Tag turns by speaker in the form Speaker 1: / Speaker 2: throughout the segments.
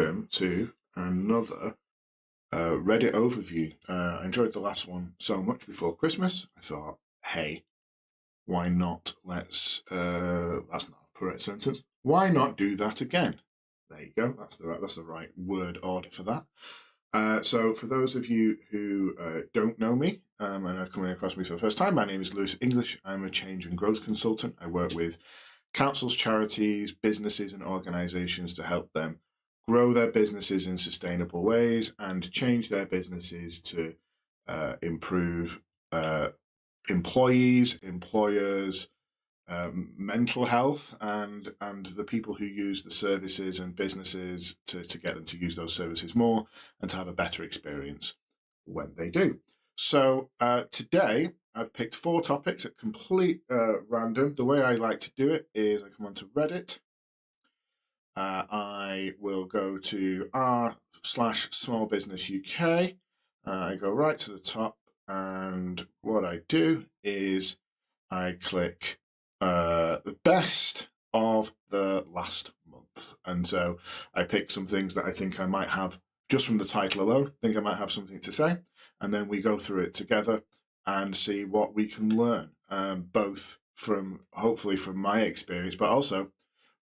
Speaker 1: welcome to another Reddit overview. I enjoyed the last one so much before Christmas. I thought, hey, why not? That's not a correct sentence. Why not do that again? There you go. That's the right word order for that. So for those of you who don't know me and are coming across me for the first time, my name is Lewis English. I'm a change and growth consultant. I work with councils, charities, businesses, and organizations to help them grow their businesses in sustainable ways and change their businesses to improve employees, employers, mental health, and the people who use the services and businesses to get them to use those services more and to have a better experience when they do. So today I've picked 4 topics at complete random. The way I like to do it is I come onto Reddit. I will go to r/small business UK. I go right to the top, and what I do is I click the best of the last month. And so I pick some things that I think I might have, just from the title alone, think I might have something to say. And then we go through it together and see what we can learn, both from, hopefully from my experience, but also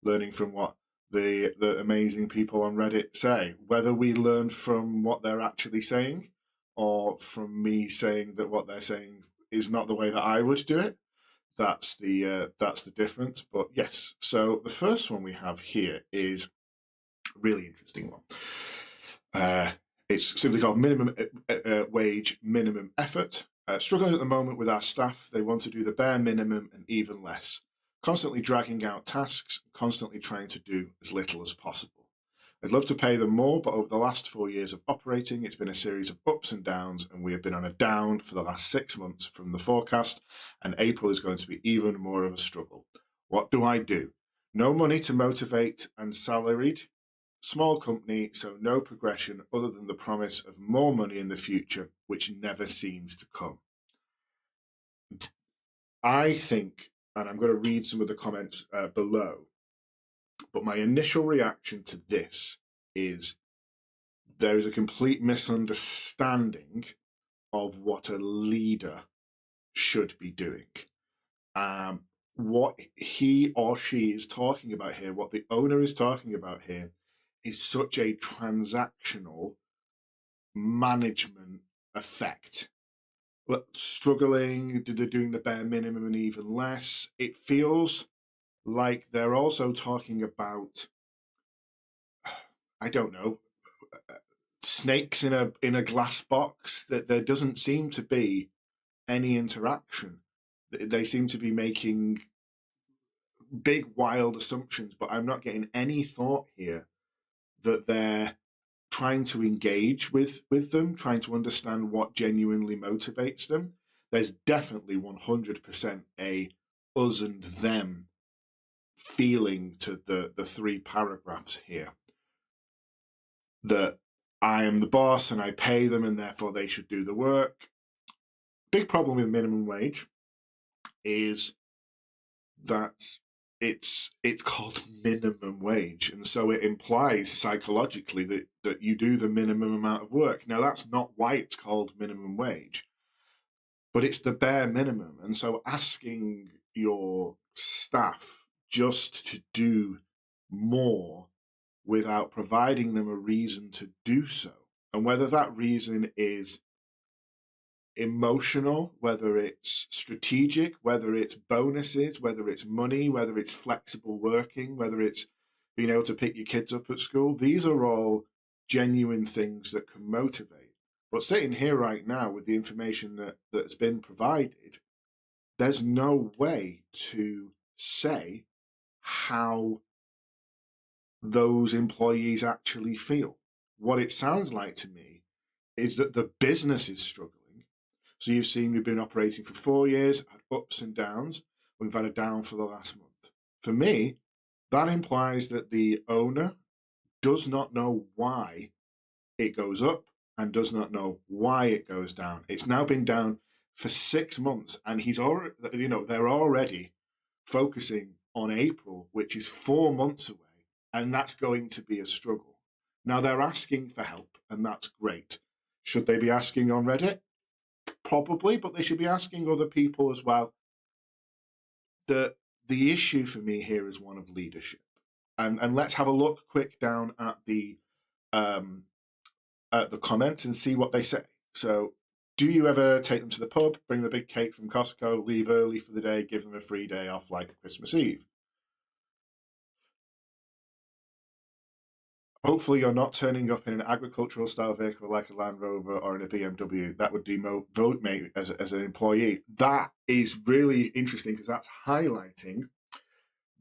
Speaker 1: learning from what the amazing people on Reddit say, whether we learn from what they're actually saying or from me saying that what they're saying is not the way that I would do it. That's the difference. But yes, so the first one we have here is a really interesting one. It's simply called minimum wage, minimum effort. Struggling at the moment with our staff, they want to do the bare minimum and even less. Constantly dragging out tasks, constantly trying to do as little as possible. I'd love to pay them more, but over the last 4 years of operating, it's been a series of ups and downs, and we have been on a down for the last 6 months from the forecast, and April is going to be even more of a struggle. What do I do? No money to motivate and salaried. Small company, so no progression other than the promise of more money in the future, which never seems to come. I think, and I'm going to read some of the comments below, but my initial reaction to this is there is a complete misunderstanding of what a leader should be doing. What he or she is talking about here, what the owner is talking about here, is such a transactional management effect. Struggling, they're doing the bare minimum and even less. It feels like they're also talking about, I don't know, snakes in a glass box. That there doesn't seem to be any interaction. They seem to be making big wild assumptions, but I'm not getting any thought here that they're trying to engage with them, trying to understand what genuinely motivates them. There's definitely 100% a us and them feeling to the 3 paragraphs here. That I am the boss and I pay them and therefore they should do the work. Big problem with minimum wage is that it's called minimum wage, and so it implies psychologically that you do the minimum amount of work. Now that's not why it's called minimum wage, but it's the bare minimum. And so asking your staff just to do more without providing them a reason to do so, and whether that reason is emotional, whether it's strategic, whether it's bonuses, whether it's money, whether it's flexible working, whether it's being able to pick your kids up at school, these are all genuine things that can motivate. But sitting here right now with the information that's been provided, there's no way to say how those employees actually feel. What it sounds like to me is that the business is struggling. So you've seen we've been operating for 4 years, had ups and downs. We've had a down for the last month. For me, that implies that the owner does not know why it goes up and does not know why it goes down. It's now been down for 6 months, and he's already, they're already focusing on April, which is 4 months away, and that's going to be a struggle. Now they're asking for help, and that's great. Should they be asking on Reddit? Probably, but they should be asking other people as well. The issue for me here is one of leadership. And let's have a look quick down um, at the comments and see what they say. So, do you ever take them to the pub, bring them a big cake from Costco, leave early for the day, give them a free day off like Christmas Eve? Hopefully, you're not turning up in an agricultural style vehicle like a Land Rover or in a BMW. That would demote me as an employee. That is really interesting because that's highlighting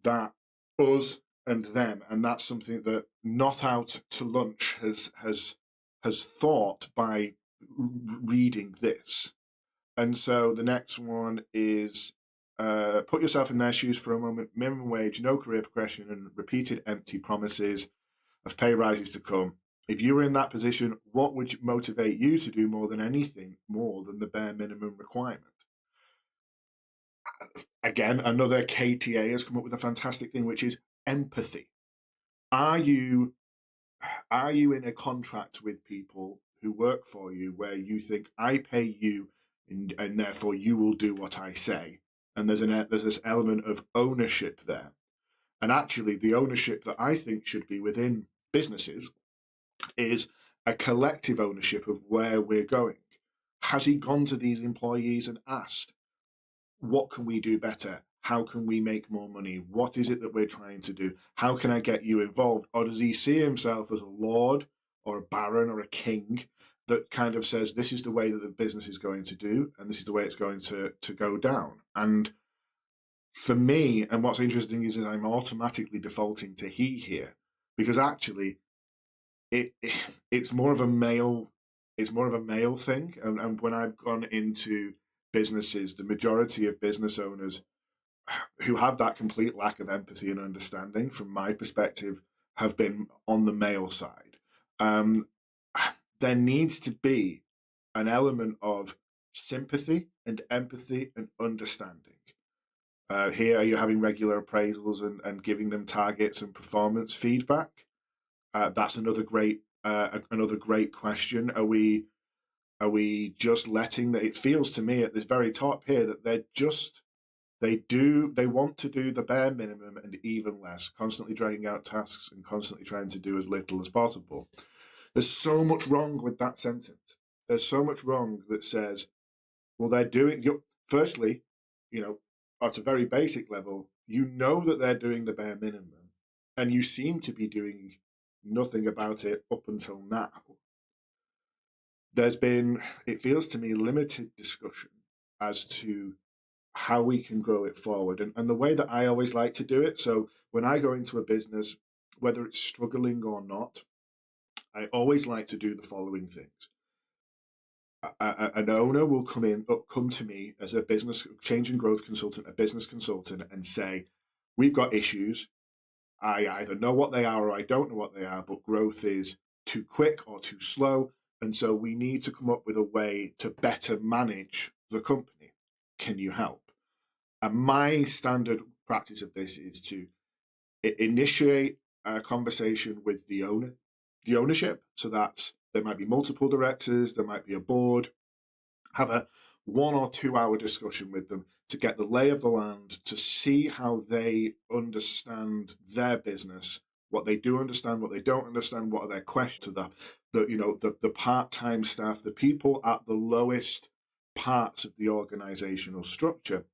Speaker 1: that us and them, and that's something that Not Out to Lunch has thought by reading this. And so the next one is put yourself in their shoes for a moment. Minimum wage, no career progression, and repeated empty promises of pay rises to come. If you were in that position, what would motivate you to do more than anything, more than the bare minimum requirement? Again, another KTA has come up with a fantastic thing, which is empathy. Are you in a contract with people who work for you where you think I pay you and therefore you will do what I say? And there's this element of ownership there. And actually, the ownership that I think should be within businesses is a collective ownership of where we're going. Has he gone to these employees and asked, what can we do better? How can we make more money? What is it that we're trying to do? How can I get you involved? Or does he see himself as a lord or a baron or a king that kind of says, this is the way that the business is going to do, and this is the way it's going to go down? And for me, and what's interesting is that I'm automatically defaulting to he here, because actually it it's more of a male thing. And when I've gone into businesses, the majority of business owners who have that complete lack of empathy and understanding, from my perspective, have been on the male side. Um, there needs to be an element of sympathy and empathy and understanding. Here, are you having regular appraisals and giving them targets and performance feedback? That's another great question. Are we just letting that? It feels to me at this very top here that they want to do the bare minimum and even less, constantly dragging out tasks and constantly trying to do as little as possible. There's so much wrong with that sentence. There's so much wrong that says, well, they're doing. Firstly, you know, at a very basic level, you know that they're doing the bare minimum, and you seem to be doing nothing about it up until now. There's been, it feels to me, limited discussion as to how we can grow it forward. And the way that I always like to do it, so when I go into a business, whether it's struggling or not, I always like to do the following things. An owner will come to me as a business change and growth consultant, a business consultant, and say, we've got issues. I either know what they are or I don't know what they are, but growth is too quick or too slow. And so we need to come up with a way to better manage the company. Can you help? And my standard practice of this is to initiate a conversation with the ownership. So that there might be multiple directors, there might be a board. Have a 1 or 2 hour discussion with them to get the lay of the land, to see how they understand their business, what they do understand, what they don't understand, what are their questions to the part-time staff, the people at the lowest parts of the organizational structure.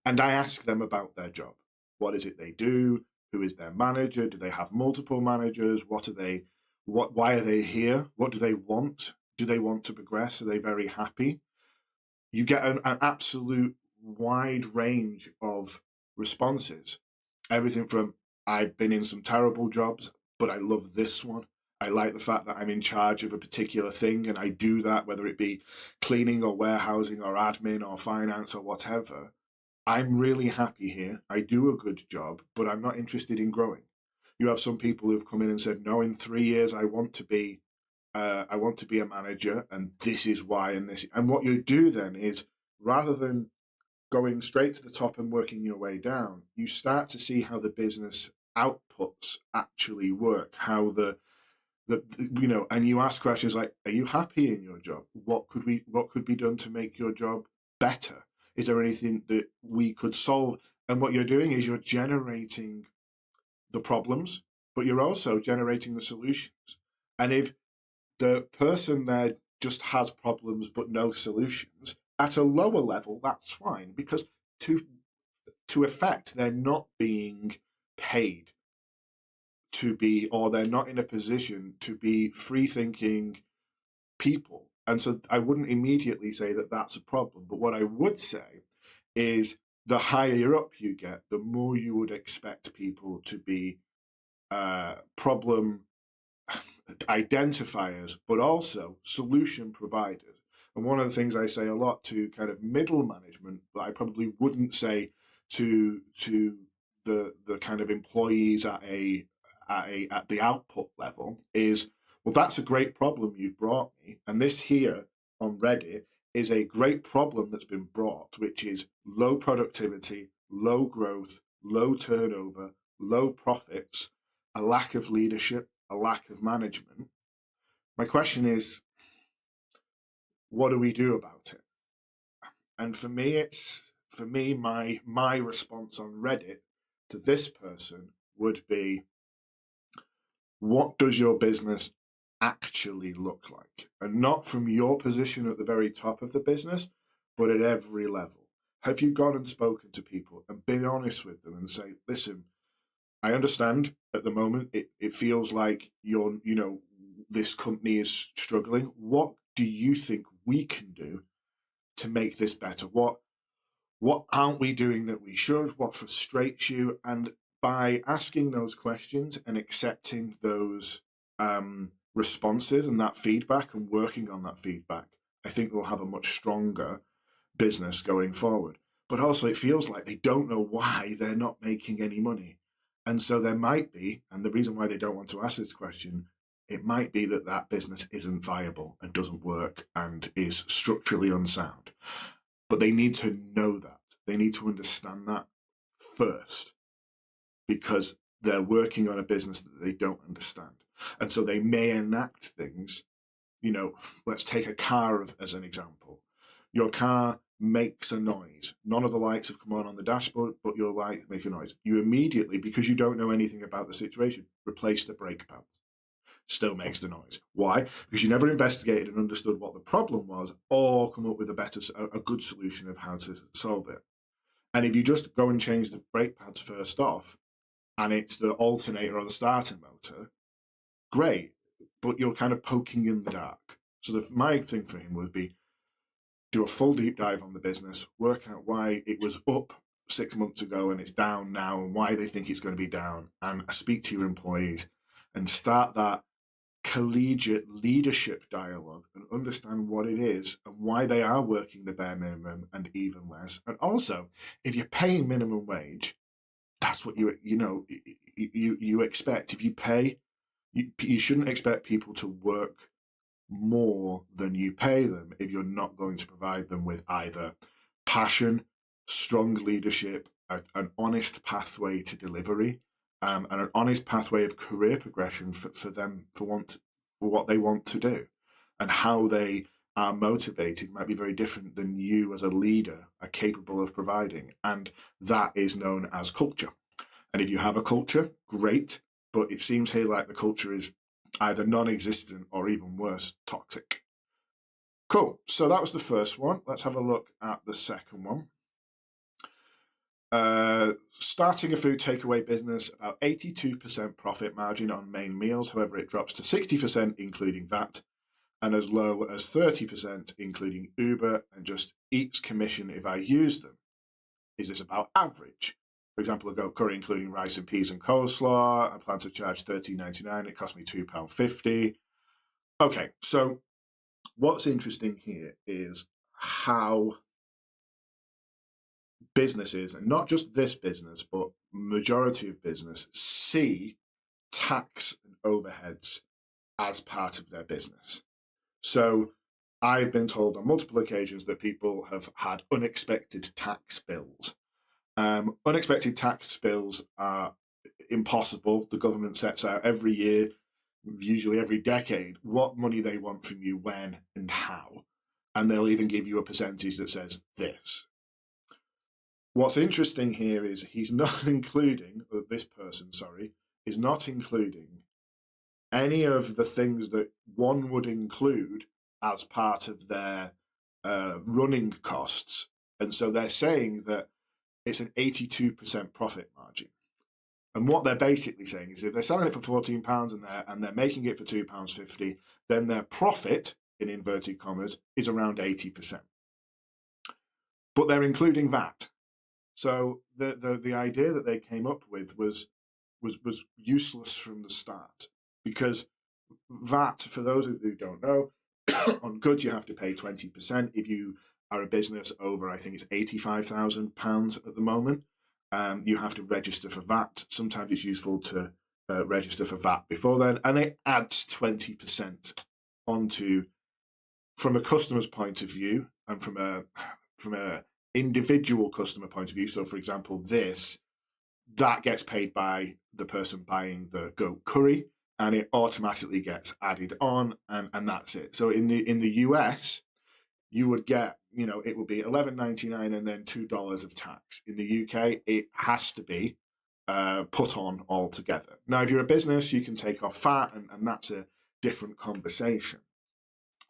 Speaker 1: And I ask them about their job. What is it they do? Who is their manager? Do they have multiple managers? Why are they here? What do they want? Do they want to progress? Are they very happy? You get an absolute wide range of responses. Everything from, I've been in some terrible jobs, but I love this one. I like the fact that I'm in charge of a particular thing and I do that, whether it be cleaning or warehousing or admin or finance or whatever. I'm really happy here. I do a good job, but I'm not interested in growing. You have some people who've come in and said, no, in 3 years I want to be a manager, and this is why, and this. And what you do then is, rather than going straight to the top and working your way down, you start to see how the business outputs actually work, how And you ask questions like, "Are you happy in your job? What could be done to make your job better? Is there anything that we could solve?" And what you're doing is you're generating the problems, but you're also generating the solutions. And if the person there just has problems but no solutions, at a lower level, that's fine, because to effect, they're not being paid to be, or they're not in a position to be free thinking people. And so I wouldn't immediately say that that's a problem. But what I would say is the higher up you get, the more you would expect people to be problem identifiers, but also solution providers. And one of the things I say a lot to kind of middle management, but I probably wouldn't say to the kind of employees at the output level is, well, that's a great problem you've brought me, and this here on Reddit is a great problem that's been brought, which is low productivity, low growth, low turnover, low profits, a lack of leadership, a lack of management. My question is, what do we do about it? And for me, my response on Reddit to this person would be, what does your business actually look like? And not from your position at the very top of the business, but at every level. Have you gone and spoken to people and been honest with them and say, listen, I understand at the moment it feels like this company is struggling. What do you think we can do to make this better? What aren't we doing that we should? What frustrates you? And by asking those questions and accepting those responses and that feedback and working on that feedback, I think we'll have a much stronger business going forward. But also, it feels like they don't know why they're not making any money. And so there might be, and the reason why they don't want to ask this question, it might be that that business isn't viable and doesn't work and is structurally unsound. But they need to know that. They need to understand that first, because they're working on a business that they don't understand. And so they may enact things, let's take a car as an example. Your car makes a noise. None of the lights have come on the dashboard, but your lights make a noise. You immediately, because you don't know anything about the situation, replace the brake pads. Still makes the noise. Why? Because you never investigated and understood what the problem was, or come up with a good solution of how to solve it. And if you just go and change the brake pads first off, and it's the alternator or the starter motor, great, but you're kind of poking in the dark. So my thing for him would be, do a full deep dive on the business, work out why it was up 6 months ago and it's down now, and why they think it's going to be down, and speak to your employees and start that collegiate leadership dialogue and understand what it is and why they are working the bare minimum and even less. And also, if you're paying minimum wage, that's what you expect. If you pay, you shouldn't expect people to work more than you pay them if you're not going to provide them with either passion, strong leadership, an honest pathway to delivery, and an honest pathway of career progression for them for what they want to do, and how they are motivated might be very different than you as a leader are capable of providing, and that is known as culture. And if you have a culture, great, but it seems here like the culture is either non-existent or even worse, toxic. Cool. So that was the first one. Let's have a look at the second one. Starting a food takeaway business, about 82% profit margin on main meals. However, it drops to 60% including VAT, and as low as 30% including Uber, and just eats commission if I use them. Is this about average? For example, a goat curry including rice and peas and coleslaw, I plan to charge $13.99. It cost me £2.50. Okay, so what's interesting here is how businesses, and not just this business, but majority of business, see tax and overheads as part of their business. So I've been told on multiple occasions that people have had unexpected tax bills. Unexpected tax bills are impossible. The government sets out every year usually every decade, what money they want from you, when and how. And they'll even give you a percentage that says this. What's interesting here is he's not including, or this person, sorry, is not including any of the things that one would include as part of their running costs. And so they're saying that it's an 82% profit margin. And what they're basically saying is if they're selling it for £14 and they're making it for £2.50, then their profit, in inverted commas, is around 80%. But they're including VAT. So the idea that they came up with was useless from the start, because VAT, for those of you who don't know, on goods you have to pay 20%. If you are a business over, I think it's £85,000 at the moment, you have to register for VAT. Sometimes it's useful to register for VAT before then, and it adds 20% onto, from a customer's point of view, and from a individual customer point of view. So, for example, that gets paid by the person buying the goat curry, and it automatically gets added on, and that's it. So in the US, you would get, it would be $11.99 and then $2 of tax. In the UK, it has to be put on altogether. Now, if you're a business, you can take off VAT, and that's a different conversation.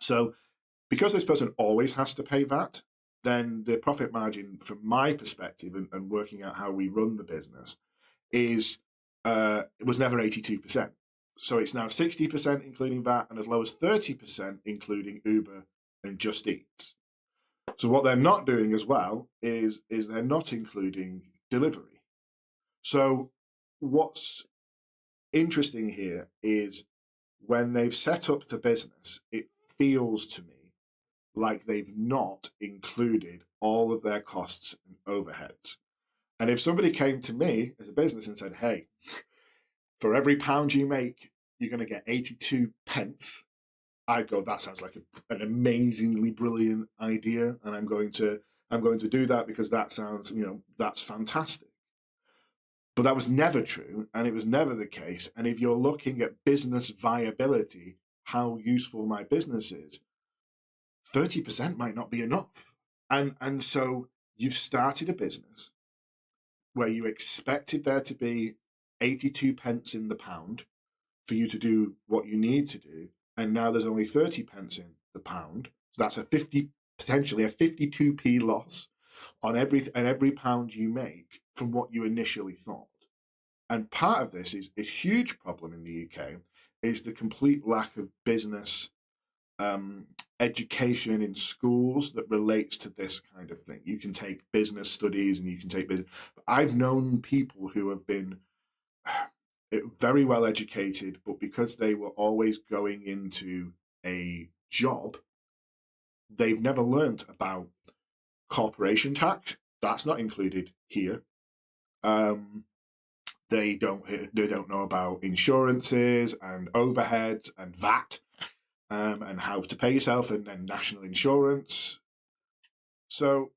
Speaker 1: So because this person always has to pay VAT, then the profit margin, from my perspective, and working out how we run the business, is it was never 82%. So it's now 60% including VAT, and as low as 30% including Uber and Just Eat. So what they're not doing as well is they're not including delivery. So what's interesting here is when they've set up the business, it feels to me like they've not included all of their costs and overheads. And if somebody came to me as a business and said, hey, for every pound you make, you're going to get 82 pence, I'd go, that sounds like an amazingly brilliant idea, and I'm going to do that because that sounds, that's fantastic. But that was never true, and it was never the case. And if you're looking at business viability, how useful my business is, 30% might not be enough. And so you've started a business where you expected there to be 82 pence in the pound for you to do what you need to do, and now there's only 30 pence in the pound. So that's potentially a 52p loss on every pound you make from what you initially thought. And part of this is a huge problem in the UK, is the complete lack of business education in schools that relates to this kind of thing. You can take business studies and you can take business. I've known people who have been very well educated, but because they were always going into a job, they've never learnt about corporation tax. That's not included here. They don't know about insurances and overheads and VAT, and how to pay yourself, and national insurance. So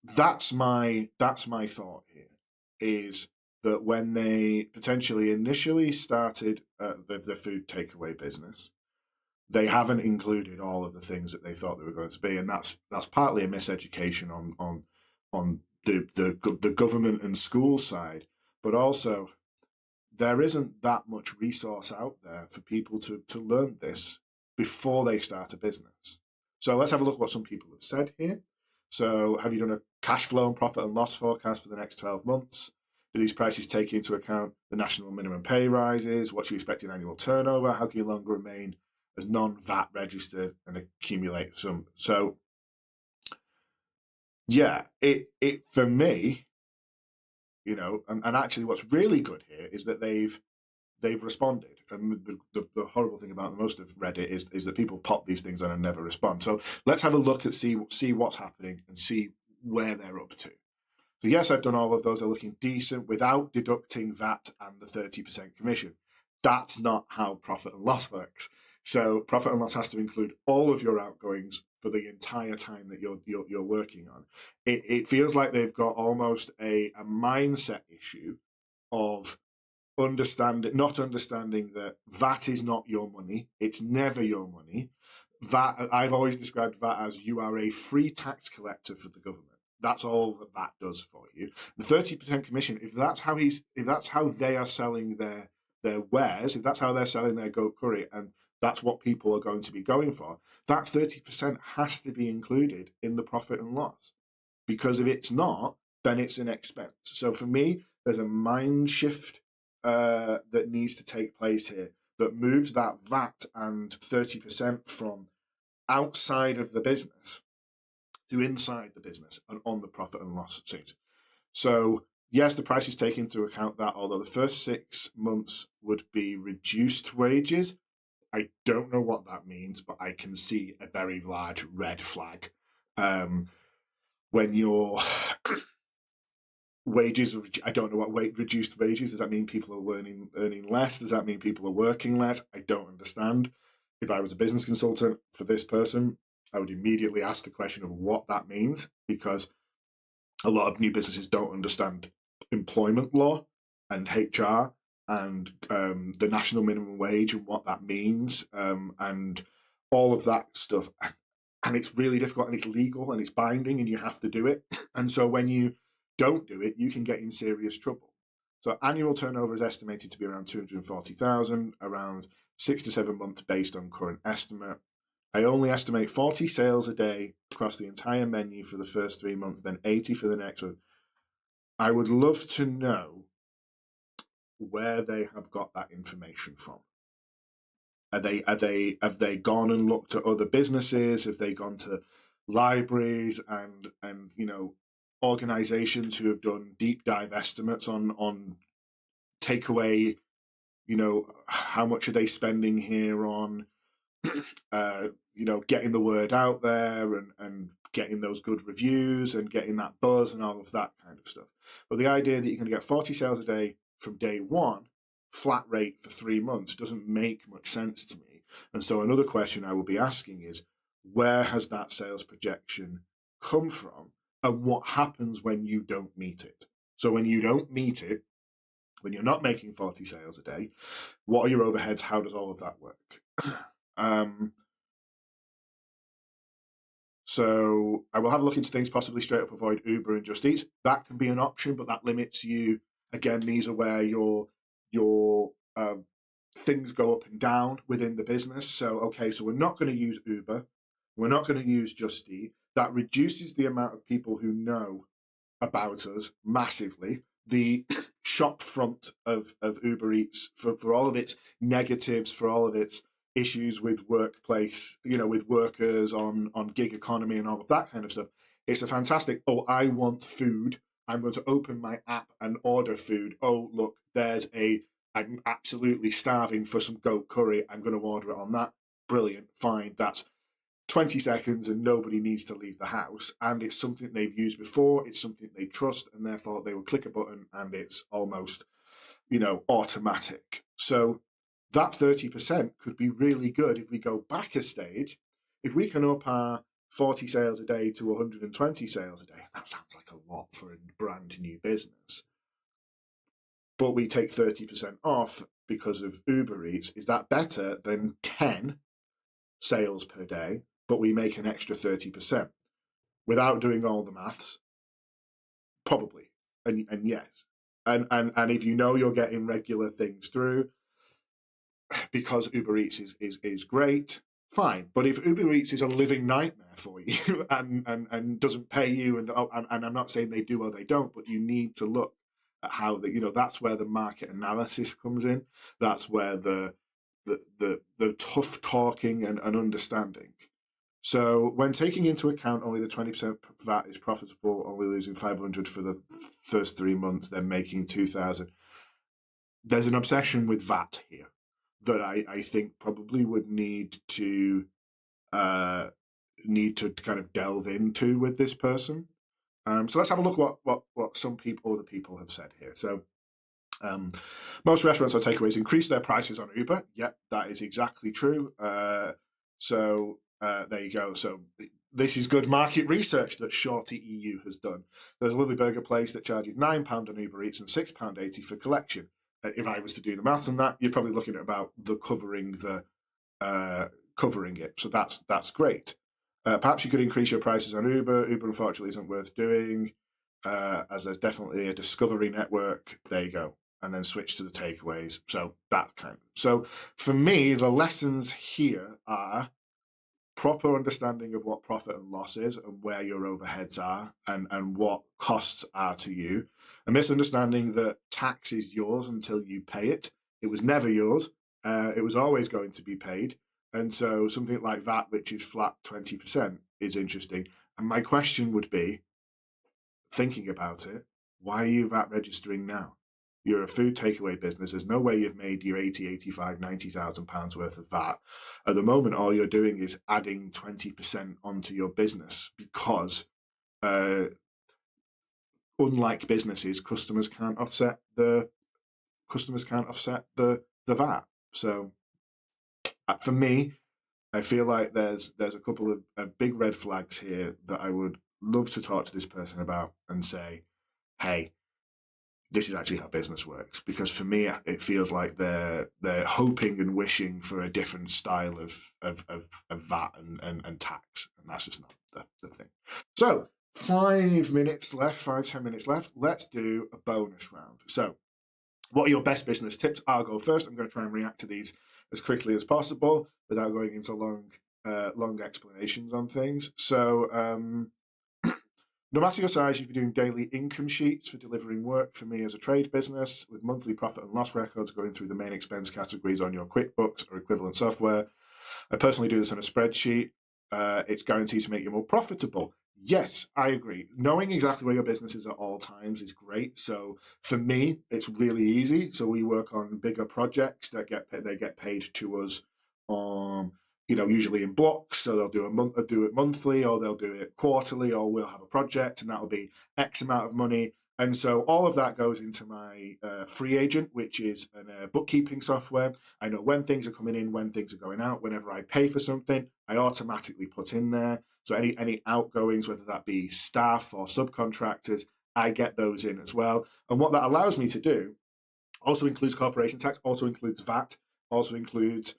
Speaker 1: that's my thought here, is that when they potentially initially started the food takeaway business, they haven't included all of the things that they thought they were going to be, and that's partly a miseducation on the government and school side, but also there isn't that much resource out there for people to learn this before they start a business. So let's have a look at what some people have said here. So have you done a cash flow and profit and loss forecast for the next 12 months? Do these prices take into account the national minimum pay rises? What's your expected annual turnover? How can you longer remain as non-VAT registered and accumulate some? So yeah, it for me, and actually what's really good here is that they've responded. And the horrible thing about most of Reddit is that people pop these things on and never respond. So let's have a look at see what's happening and see where they're up to. So yes, I've done all of those. They're looking decent without deducting VAT and the 30% commission. That's not how profit and loss works. So profit and loss has to include all of your outgoings for the entire time that you're working on. It feels like they've got almost a mindset issue of, not understanding that VAT is not your money. It's never your money. VAT, I've always described VAT as you are a free tax collector for the government. That's all that that does for you. The 30% commission, if that's how they are selling their wares, if that's how they're selling their goat curry, and that's what people are going to be going for, that 30% has to be included in the profit and loss. Because if it's not, then it's an expense. So for me, there's a mind shift that needs to take place here that moves that VAT and 30% from outside of the business to inside the business and on the profit and loss sheet. So yes, the price is taken into account that, although the first 6 months would be reduced wages. I don't know what that means, but I can see a very large red flag. When your wages, I don't know what reduced wages, does that mean people are earning less? Does that mean people are working less? I don't understand. If I was a business consultant for this person, I would immediately ask the question of what that means, because a lot of new businesses don't understand employment law and HR and the national minimum wage and what that means, and all of that stuff. And it's really difficult, and it's legal, and it's binding, and you have to do it. And so when you don't do it, you can get in serious trouble. So annual turnover is estimated to be around 240,000, around 6 to 7 months based on current estimate. I only estimate 40 sales a day across the entire menu for the first 3 months, then 80 for the next one. I would love to know where they have got that information from. Have they gone and looked at other businesses? Have they gone to libraries and organizations who have done deep dive estimates on takeaway? How much are they spending here on getting the word out there and getting those good reviews and getting that buzz and all of that kind of stuff. But the idea that you're going to get 40 sales a day from day one, flat rate for 3 months, doesn't make much sense to me. And so another question I will be asking is, where has that sales projection come from, and what happens when you don't meet it? So when you don't meet it, when you're not making 40 sales a day, what are your overheads? How does all of that work? So I will have a look into things, possibly straight up avoid Uber and Just Eat. That can be an option, but that limits you. Again, these are where your things go up and down within the business. So, okay, so we're not going to use Uber. We're not going to use Just Eat. That reduces the amount of people who know about us massively. The shop front of Uber Eats, for all of its negatives, for all of its issues with workplace, with workers on gig economy and all of that kind of stuff, it's a fantastic, I want food, I'm going to open my app and order food. Oh, look, I'm absolutely starving for some goat curry, I'm going to order it on that. Brilliant, fine, that's 20 seconds and nobody needs to leave the house, and it's something they've used before, it's something they trust, and therefore they will click a button and it's almost automatic. So that 30% could be really good if we go back a stage. If we can up our 40 sales a day to 120 sales a day, that sounds like a lot for a brand new business, but we take 30% off because of Uber Eats, is that better than 10 sales per day, but we make an extra 30%? Without doing all the maths, probably. And yes. And if you're getting regular things through, because Uber Eats is great, fine. But if Uber Eats is a living nightmare for you and doesn't pay you, and I'm not saying they do or they don't, but you need to look at how that's where the market analysis comes in. That's where the tough talking and understanding. So when taking into account only the 20% VAT is profitable, only losing 500 for the first 3 months, then making 2,000. There's an obsession with VAT here that I think probably would need to kind of delve into with this person. So let's have a look what some other people have said here. So most restaurants or takeaways increase their prices on Uber. Yep, that is exactly true. So there you go. So this is good market research that Shorty EU has done. There's a lovely burger place that charges £9 on Uber Eats and £6.80 for collection. if I was to do the maths on that, you're probably looking at about covering it. So that's great. Perhaps you could increase your prices on Uber. Uber, unfortunately, isn't worth doing, as there's definitely a discovery network. There you go. And then switch to the takeaways. So that kind of. So for me, the lessons here are proper understanding of what profit and loss is and where your overheads are and what costs are to you. A misunderstanding that tax is yours until you pay it. It was never yours. It was always going to be paid. And so something like that, which is flat 20%, is interesting. And my question would be, thinking about it, why are you VAT registering now? You're a food takeaway business. There's no way you've made your 80, 85, 90,000 pounds worth of VAT. At the moment, all you're doing is adding 20% onto your business because, unlike businesses, customers can't offset the VAT. So for me, I feel like there's a couple of big red flags here that I would love to talk to this person about and say, hey, this is actually how business works. Because for me, it feels like they're hoping and wishing for a different style of VAT and tax, and that's just not the thing. So 5 minutes left, 5-10 minutes left. Let's do a bonus round. So, what are your best business tips? I'll go first. I'm going to try and react to these as quickly as possible without going into long explanations on things. So, no matter your size, you can be doing daily income sheets for delivering work for me as a trade business with monthly profit and loss records going through the main expense categories on your QuickBooks or equivalent software. I personally do this on a spreadsheet. It's guaranteed to make you more profitable. Yes, I agree. Knowing exactly where your business is at all times is great. So for me, it's really easy. So we work on bigger projects that get paid to us usually in blocks. So they'll do it monthly, or they'll do it quarterly, or we'll have a project and that'll be X amount of money. And so all of that goes into my free agent, which is a bookkeeping software. I know when things are coming in, when things are going out. Whenever I pay for something, I automatically put in there. So any outgoings, whether that be staff or subcontractors, I get those in as well. And what that allows me to do also includes corporation tax, also includes VAT, also includes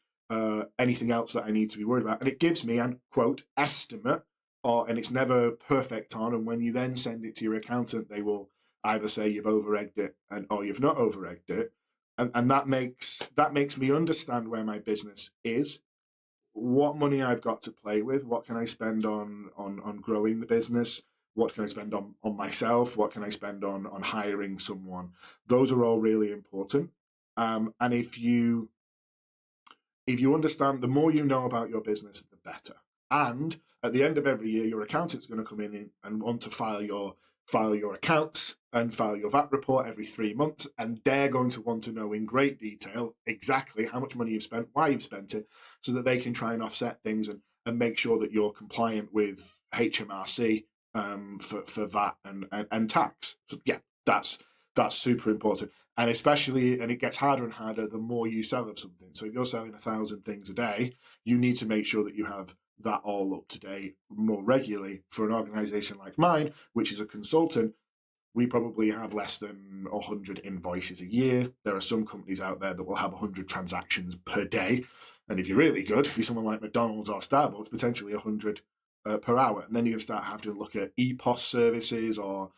Speaker 1: anything else that I need to be worried about. And it gives me an, quote, estimate, and it's never perfect on. And when you then send it to your accountant, they will either say you've over-egged it or you've not over-egged it. And that makes me understand where my business is, what money I've got to play with, what can I spend on growing the business, what can I spend on myself, what can I spend on hiring someone. Those are all really important. And if you understand, the more you know about your business, the better. And at the end of every year, your accountant's going to come in and want to file your accounts and file your VAT report every 3 months, and they're going to want to know in great detail exactly how much money you've spent, why you've spent it, so that they can try and offset things and make sure that you're compliant with HMRC for VAT and tax. So yeah, that's super important. And especially, and it gets harder and harder the more you sell of something. So if you're selling 1,000 things a day, you need to make sure that you have that all up to date more regularly. For an organization like mine, which is a consultant, we probably have less than 100 invoices a year. There are some companies out there that will have 100 transactions per day. And if you're really good, if you're someone like McDonald's or Starbucks, potentially 100 per hour. And then you're going to start having to look at EPOS services or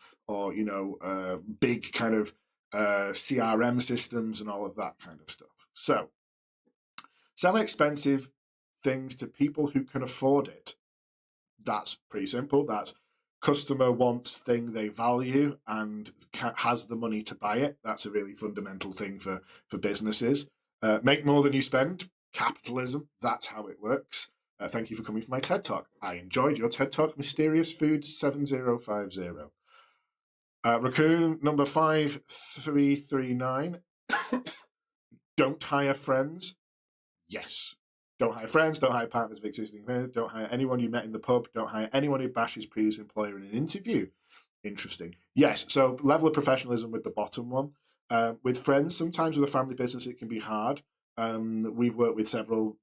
Speaker 1: big kind of CRM systems and all of that kind of stuff. So sell expensive things to people who can afford it. That's pretty simple. That's customer wants thing they value and has the money to buy it. That's a really fundamental thing for businesses. Make more than you spend. Capitalism. That's how it works. Thank you for coming for my TED Talk. I enjoyed your TED Talk, Mysterious Foods 7050. Raccoon number 5339. Don't hire friends. Yes. Don't hire friends, don't hire partners of existing friends, don't hire anyone you met in the pub, don't hire anyone who bashes previous employer in an interview. Interesting. Yes, so level of professionalism with the bottom one. With friends, sometimes with a family business, it can be hard. We've worked with several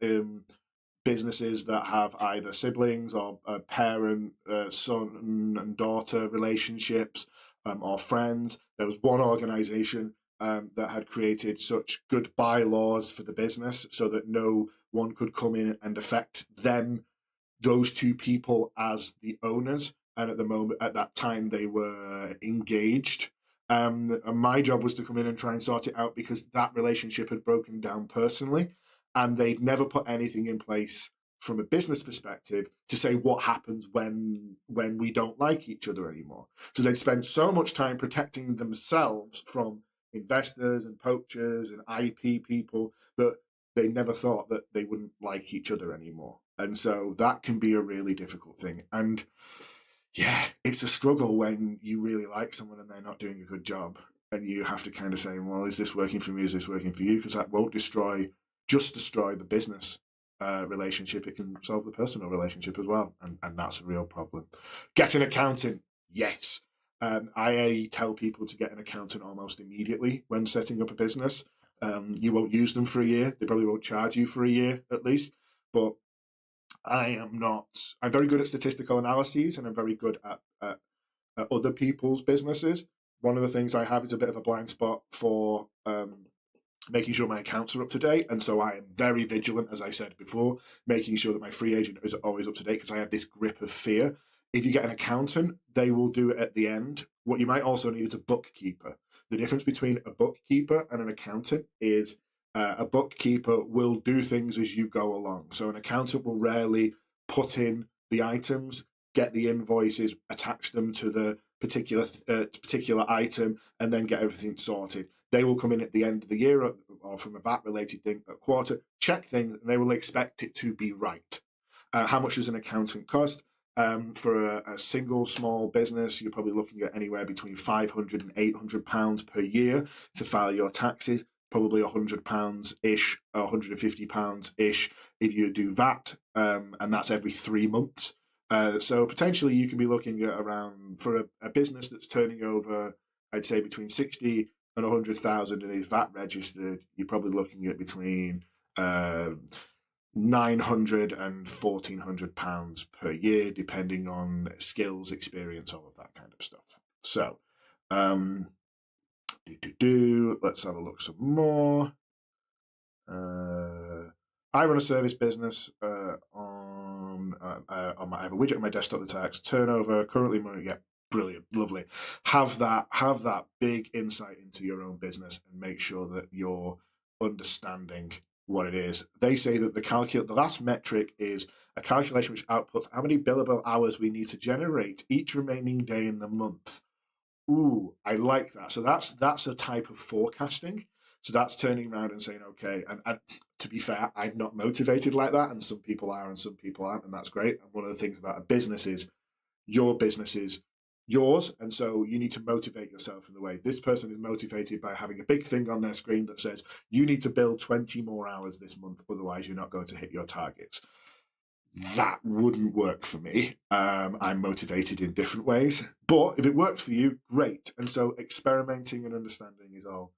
Speaker 1: businesses that have either siblings or parent, son and daughter relationships, or friends. There was one organization that had created such good bylaws for the business so that no one could come in and affect them, those two people as the owners. And at the moment, at that time, they were engaged. And my job was to come in and try and sort it out because that relationship had broken down personally, and they'd never put anything in place from a business perspective to say what happens when we don't like each other anymore. So they'd spend so much time protecting themselves from investors and poachers and IP people that they never thought that they wouldn't like each other anymore. And so that can be a really difficult thing. And yeah, it's a struggle when you really like someone and they're not doing a good job. And you have to kind of say, well, is this working for me? Is this working for you? Because that won't destroy the business relationship. It can solve the personal relationship as well. And that's a real problem. Get an accountant. Yes. I tell people to get an accountant almost immediately when setting up a business. You won't use them for a year. They probably won't charge you for a year at least. But I am not. I'm very good at statistical analyses, and I'm very good at other people's businesses. One of the things I have is a bit of a blind spot for making sure my accounts are up to date. And so I am very vigilant, as I said before, making sure that my free agent is always up to date because I have this grip of fear. If you get an accountant, they will do it at the end. What you might also need is a bookkeeper. The difference between a bookkeeper and an accountant is a bookkeeper will do things as you go along. So an accountant will rarely put in the items, get the invoices, attach them to the particular item, and then get everything sorted. They will come in at the end of the year or from a VAT related thing at quarter, check things, and they will expect it to be right. How much does an accountant cost? For a single small business, you're probably looking at anywhere between £500 and £800 per year to file your taxes. Probably £100 ish, or £150 ish if you do VAT, and that's every 3 months. So potentially you can be looking at around, for a business that's turning over, I'd say between 60 and 100,000 and is VAT registered, you're probably looking at between £900 and £1,400 per year, depending on skills, experience, all of that kind of stuff. So, let's have a look some more. I run a service business I have a widget on my desktop that asks turnover, currently money. Yeah, brilliant, lovely. Have that big insight into your own business and make sure that you're understanding what it is. They say that the last metric is a calculation which outputs how many billable hours we need to generate each remaining day in the month. Ooh, I like that. So that's a type of forecasting. So that's turning around and saying, okay, and to be fair, I'm not motivated like that, and some people are and some people aren't, and that's great. And one of the things about a business is your business is yours, and so you need to motivate yourself in the way. This person is motivated by having a big thing on their screen that says, you need to build 20 more hours this month, otherwise you're not going to hit your targets. That wouldn't work for me. I'm motivated in different ways, but if it works for you, great. And so experimenting and understanding is all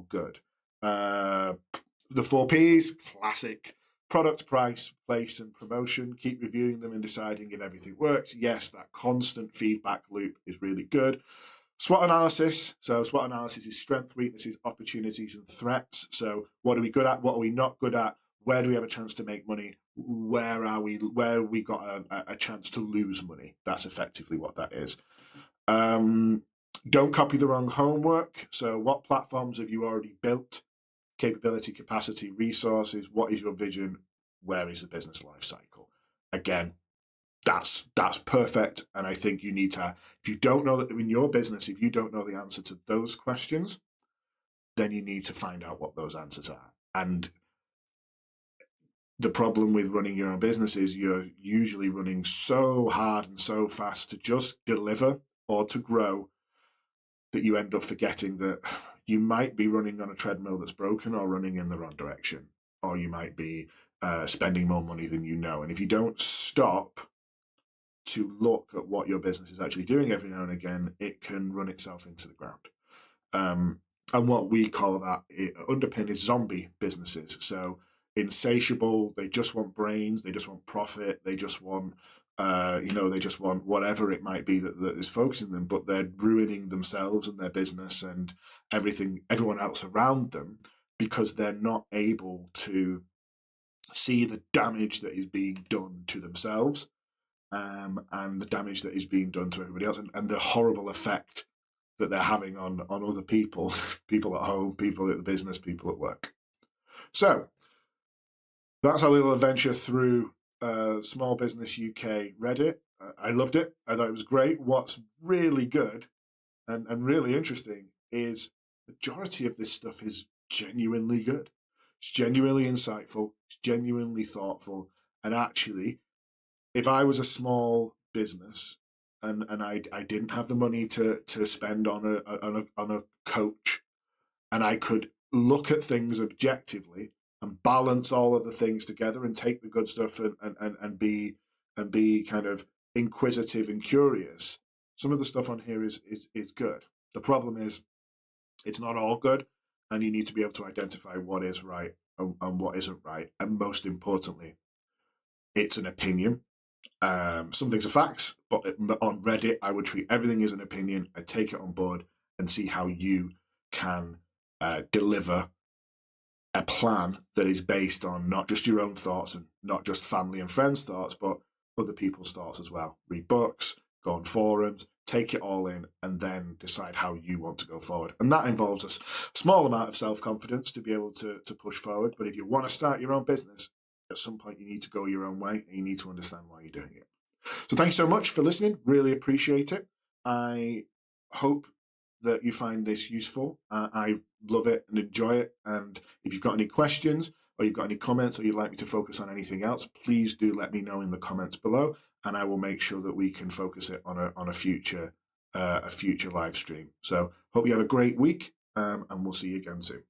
Speaker 1: good. The 4Ps, classic: product, price, place, and promotion. Keep reviewing them and deciding if everything works. Yes, that constant feedback loop is really good. SWOT analysis. So SWOT analysis is strengths, weaknesses, opportunities, and threats. So what are we good at? What are we not good at? Where do we have a chance to make money? Where we got a chance to lose money? That's effectively what that is. Don't copy the wrong homework. So what platforms have you already built? Capability, capacity, resources. What is your vision? Where is the business life cycle? Again, that's perfect. And I think you need to, if you don't know that in your business, if you don't know the answer to those questions, then you need to find out what those answers are. And the problem with running your own business is you're usually running so hard and so fast to just deliver or to grow that you end up forgetting that you might be running on a treadmill that's broken or running in the wrong direction, or you might be spending more money than you know. And if you don't stop to look at what your business is actually doing every now and again, it can run itself into the ground. And what we call that underpin is zombie businesses. So insatiable, they just want brains, they just want profit, they just want They just want whatever it might be that is focusing them, but they're ruining themselves and their business and everyone else around them, because they're not able to see the damage that is being done to themselves, and the damage that is being done to everybody else, and the horrible effect that they're having on other people, people at home, people at the business, people at work. So that's our little adventure through Small Business UK Reddit. I loved it. I thought it was great. What's really good and really interesting is the majority of this stuff is genuinely good. It's genuinely insightful. It's genuinely thoughtful. And actually, if I was a small business and I didn't have the money to spend on a coach, and I could look at things objectively and balance all of the things together and take the good stuff and be kind of inquisitive and curious, some of the stuff on here is good. The problem is it's not all good, and you need to be able to identify what is right and what isn't right. And most importantly, it's an opinion. Some things are facts, but on Reddit, I would treat everything as an opinion. I take it on board and see how you can deliver a plan that is based on not just your own thoughts and not just family and friends' thoughts, but other people's thoughts as well. Read books, go on forums, take it all in, and then decide how you want to go forward. And that involves a small amount of self-confidence to be able to push forward. But if you want to start your own business, at some point you need to go your own way and you need to understand why you're doing it. So thank you so much for listening. Really appreciate it. I hope that you find this useful. I love it and enjoy it. And if you've got any questions or you've got any comments or you'd like me to focus on anything else, please do let me know in the comments below, and I will make sure that we can focus it on a future live stream. So hope you have a great week, and we'll see you again soon.